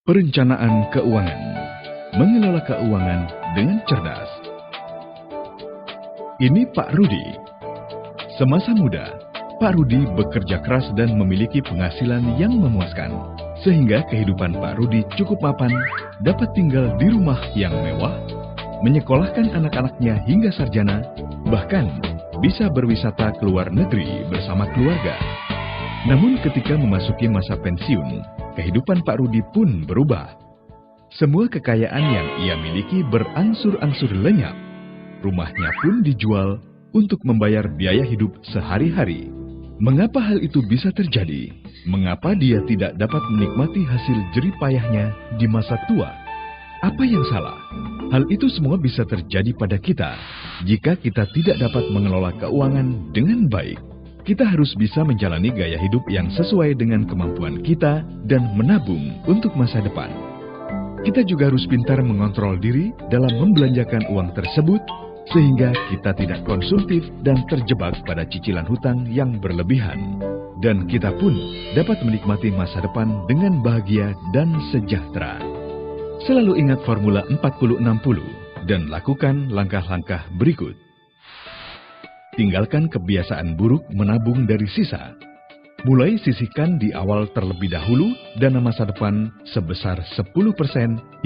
Perencanaan keuangan. Mengelola keuangan dengan cerdas. Ini Pak Rudi. Semasa muda, Pak Rudi bekerja keras dan memiliki penghasilan yang memuaskan. Sehingga kehidupan Pak Rudi cukup mapan, dapat tinggal di rumah yang mewah, menyekolahkan anak-anaknya hingga sarjana, bahkan bisa berwisata ke luar negeri bersama keluarga. Namun ketika memasuki masa pensiun, kehidupan Pak Rudi pun berubah. Semua kekayaan yang ia miliki berangsur-angsur lenyap. Rumahnya pun dijual untuk membayar biaya hidup sehari-hari. Mengapa hal itu bisa terjadi? Mengapa dia tidak dapat menikmati hasil jerih payahnya di masa tua? Apa yang salah? Hal itu semua bisa terjadi pada kita jika kita tidak dapat mengelola keuangan dengan baik. Kita harus bisa menjalani gaya hidup yang sesuai dengan kemampuan kita dan menabung untuk masa depan. Kita juga harus pintar mengontrol diri dalam membelanjakan uang tersebut sehingga kita tidak konsumtif dan terjebak pada cicilan hutang yang berlebihan. Dan kita pun dapat menikmati masa depan dengan bahagia dan sejahtera. Selalu ingat formula 40-60 dan lakukan langkah-langkah berikut. Tinggalkan kebiasaan buruk menabung dari sisa. Mulai sisihkan di awal terlebih dahulu dana masa depan sebesar 10%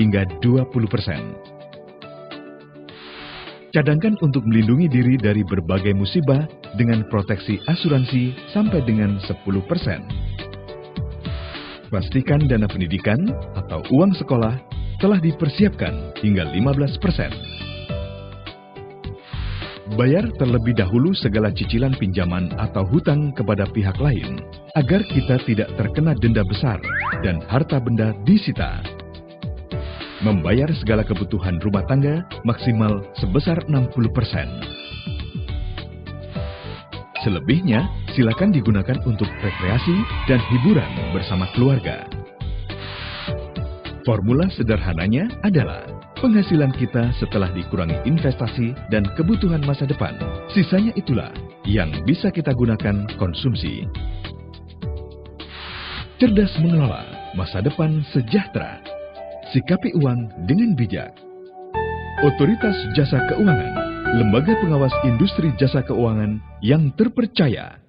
hingga 20%. Cadangkan untuk melindungi diri dari berbagai musibah dengan proteksi asuransi sampai dengan 10%. Pastikan dana pendidikan atau uang sekolah telah dipersiapkan hingga 15%. Bayar terlebih dahulu segala cicilan pinjaman atau hutang kepada pihak lain agar kita tidak terkena denda besar dan harta benda disita. Membayar segala kebutuhan rumah tangga maksimal sebesar 60%. Selebihnya silakan digunakan untuk rekreasi dan hiburan bersama keluarga. Formula sederhananya adalah penghasilan kita setelah dikurangi investasi dan kebutuhan masa depan. Sisanya itulah yang bisa kita gunakan konsumsi. Cerdas mengelola masa depan sejahtera. Sikapi uang dengan bijak. Otoritas Jasa Keuangan, lembaga pengawas industri jasa keuangan yang terpercaya.